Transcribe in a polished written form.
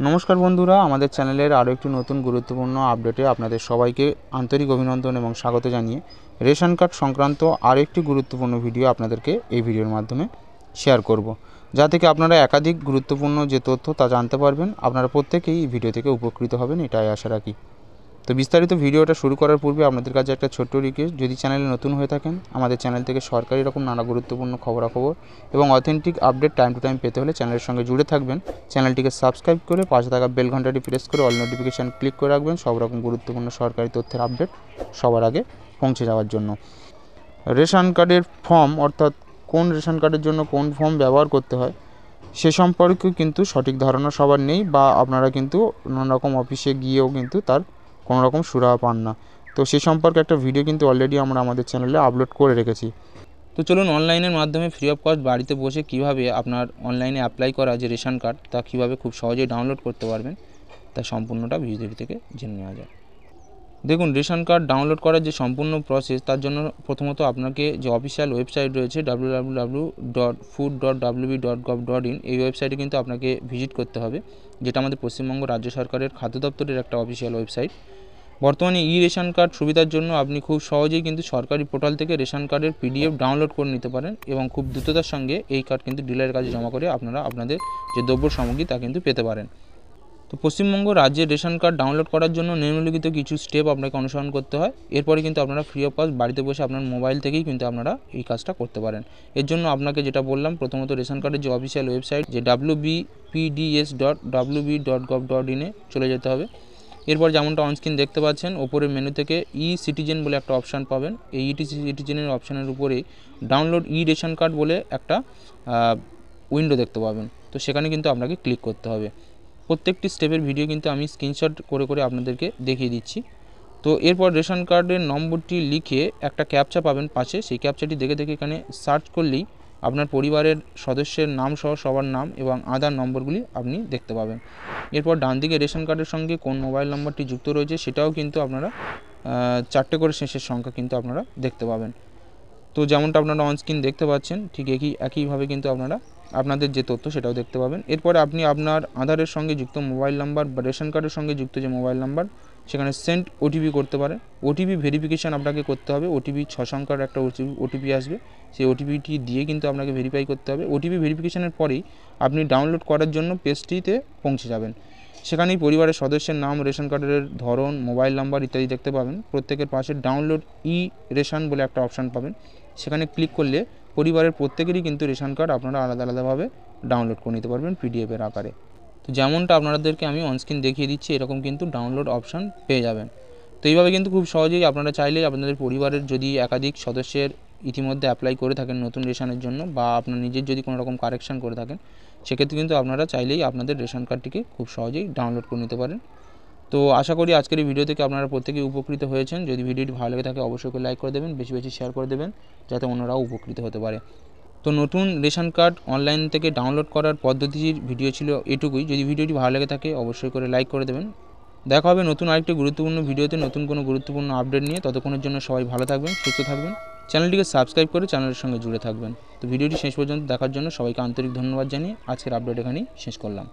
নমস্কার বন্ধুরা, আমাদের চ্যানেলের আরও একটি নতুন গুরুত্বপূর্ণ আপডেটে আপনাদের সবাইকে আন্তরিক অভিনন্দন এবং স্বাগত জানিয়ে রেশন কার্ড সংক্রান্ত আরেকটি গুরুত্বপূর্ণ ভিডিও আপনাদেরকে এই ভিডিওর মাধ্যমে শেয়ার করব, যা থেকে আপনারা একাধিক গুরুত্বপূর্ণ যে তথ্য তা জানতে পারবেন। আপনারা প্রত্যেকেই এই ভিডিও থেকে উপকৃত হবেন, এটাই আশা রাখি। তো বিস্তারিত ভিডিওটা শুরু করার পূর্বে আপনাদের কাছে একটা ছোট্ট রিকোয়েস্ট, যদি চ্যানেলে নতুন হয়ে থাকেন, আমাদের চ্যানেল থেকে সরকারি রকম নানা গুরুত্বপূর্ণ খবরাখবর এবং authentic update time to time পেতে হলে চ্যানেলের সঙ্গে জুড়ে থাকবেন। চ্যানেলটিকে সাবস্ক্রাইব করে পাশে থাকা বেল ঘন্টাটি প্রেস করে অল নোটিফিকেশান ক্লিক করে রাখবেন, সব রকম গুরুত্বপূর্ণ সরকারি তথ্যের আপডেট সবার আগে পৌঁছে যাওয়ার জন্য। রেশন কার্ডের ফর্ম, অর্থাৎ কোন রেশন কার্ডের জন্য কোন ফর্ম ব্যবহার করতে হয় সে সম্পর্কে কিন্তু সঠিক ধারণা সবার নেই, বা আপনারা কিন্তু নানা রকম অফিসে গিয়েও কিন্তু তার কোনো রকম সুরাহা পান না। তো সে সম্পর্কে একটা ভিডিও কিন্তু অলরেডি আমরা আমাদের চ্যানেলে আপলোড করে রেখেছি। তো চলুন অনলাইনের মাধ্যমে ফ্রি অফ কস্ট বাড়িতে বসে কিভাবে আপনার অনলাইনে অ্যাপ্লাই করা যে রেশন কার্ড তা কীভাবে খুব সহজেই ডাউনলোড করতে পারবেন তা সম্পূর্ণটা ভিডিও থেকে জেনে নেওয়া যায়। দেখুন, রেশন কার্ড ডাউনলোড করার যে সম্পূর্ণ প্রসেস, তার জন্য প্রথমত আপনাকে যে অফিসিয়াল ওয়েবসাইট রয়েছে www.food.wb.gov.in, এই ওয়েবসাইটে কিন্তু আপনাকে ভিজিট করতে হবে, যেটা আমাদের পশ্চিমবঙ্গ রাজ্য সরকারের খাদ্য দপ্তরের একটা অফিসিয়াল ওয়েবসাইট। বর্তমানে রেশন কার্ড সুবিধার জন্য আপনি খুব সহজেই কিন্তু সরকারি পোর্টাল থেকে রেশন কার্ডের PDF ডাউনলোড করে নিতে পারেন এবং খুব দ্রুততার সঙ্গে এই কার্ড কিন্তু ডিলারের কাছে জমা করে আপনারা আপনাদের যে দ্রব্য সামগ্রী তা কিন্তু পেতে পারেন। তো পশ্চিমবঙ্গ রাজ্যের রেশন কার্ড ডাউনলোড করার জন্য নিম্নলিখিত কিছু স্টেপ আপনাকে অনুসরণ করতে হয়। এরপরে কিন্তু আপনারা ফ্রি অফ কস্ট বাড়িতে বসে আপনার মোবাইল থেকেই কিন্তু আপনারা এই কাজটা করতে পারেন। এর জন্য আপনাকে যেটা বললাম, প্রথমত রেশন কার্ডের যে অফিসিয়াল ওয়েবসাইট যে wbpds.wb.gov.in চলে যেতে হবে। এরপর যেমনটা অনস্ক্রিন দেখতে পাচ্ছেন, ওপরের মেনু থেকে সিটিজেন বলে একটা অপশান পাবেন। এই সিটিজেনের অপশানের উপরে ডাউনলোড রেশন কার্ড বলে একটা উইন্ডো দেখতে পাবেন। তো সেখানে কিন্তু আপনাকে ক্লিক করতে হবে। প্রত্যেকটি স্টেপের ভিডিও কিন্তু আমি স্ক্রিনশট করে করে আপনাদেরকে দেখিয়ে দিচ্ছি। তো এরপর রেশন কার্ডের নম্বরটি লিখে একটা ক্যাপচা পাবেন পাশে, সেই ক্যাপচাটি দেখে দেখে এখানে সার্চ করলেই আপনার পরিবারের সদস্যের নাম সহ সবার নাম এবং আধার নম্বরগুলি আপনি দেখতে পাবেন। এরপর ডান দিকে রেশন কার্ডের সঙ্গে কোন মোবাইল নম্বরটি যুক্ত রয়েছে সেটাও কিন্তু আপনারা 4টে করে শেষের সংখ্যা কিন্তু আপনারা দেখতে পাবেন। তো যেমনটা আপনারা অনস্ক্রিন দেখতে পাচ্ছেন, ঠিক একইভাবে কিন্তু আপনারা আপনাদের যে তথ্য সেটাও দেখতে পাবেন। এরপরে আপনি আপনার আধারের সঙ্গে যুক্ত মোবাইল নাম্বার বা রেশন কার্ডের সঙ্গে যুক্ত যে মোবাইল নাম্বার, সেখানে সেন্ড OTP করতে পারেন। OTP ভেরিফিকেশান আপনাকে করতে হবে। OTP 6 সংখ্যার একটা OTP আসবে, সেই OTPটি দিয়ে কিন্তু আপনাকে ভেরিফাই করতে হবে। OTP ভেরিফিকেশানের পরেই আপনি ডাউনলোড করার জন্য পেজটিতে পৌঁছে যাবেন। সেখানেই পরিবারের সদস্যের নাম, রেশন কার্ডের ধরন, মোবাইল নাম্বার ইত্যাদি দেখতে পাবেন। প্রত্যেকের পাশে ডাউনলোড রেশন বলে একটা অপশান পাবেন, সেখানে ক্লিক করলে পরিবারের প্রত্যেকেরই কিন্তু রেশন কার্ড আপনারা আলাদা আলাদাভাবে ডাউনলোড করে নিতে পারবেন PDF এর আকারে। তো যেমনটা আপনাদেরকে আমি অনস্ক্রিন দেখিয়ে দিচ্ছি, এরকম কিন্তু ডাউনলোড অপশান পেয়ে যাবেন। তো এইভাবে কিন্তু খুব সহজেই আপনারা চাইলেই আপনাদের পরিবারের যদি একাধিক সদস্যের ইতিমধ্যে অ্যাপ্লাই করে থাকেন নতুন রেশনের জন্য, বা আপনার নিজের যদি কোনো রকম কারেকশান করে থাকেন, সেক্ষেত্রে কিন্তু আপনারা চাইলেই আপনাদের রেশন কার্ডটিকে খুব সহজেই ডাউনলোড করে নিতে পারেন। তো আশা করি আজকের এই ভিডিও থেকে আপনারা প্রত্যেকেই উপকৃত হয়েছেন। যদি ভিডিওটি ভালো লাগে থাকে অবশ্যই লাইক করে দেবেন, বেশি বেশি শেয়ার করে দেবেন, যাতে অন্যরাও উপকৃত হতে পারে। তো নতুন রেশন কার্ড অনলাইন থেকে ডাউনলোড করার পদ্ধতির ভিডিও ছিল এটুকুই। যদি ভিডিওটি ভালো লাগে থাকে অবশ্যই লাইক করে দেবেন। দেখা হবে নতুন আরেকটি গুরুত্বপূর্ণ ভিডিওতে নতুন কোনো গুরুত্বপূর্ণ আপডেট নিয়ে। ততক্ষণের জন্য সবাই ভালো থাকবেন, সুস্থ থাকবেন, চ্যানেলটিকে সাবস্ক্রাইব করে চ্যানেলের সঙ্গে জুড়ে থাকবেন। তো ভিডিওটি শেষ পর্যন্ত দেখার জন্য সবাইকে আন্তরিক ধন্যবাদ জানিয়ে আজকের আপডেট এখানেই শেষ করলাম।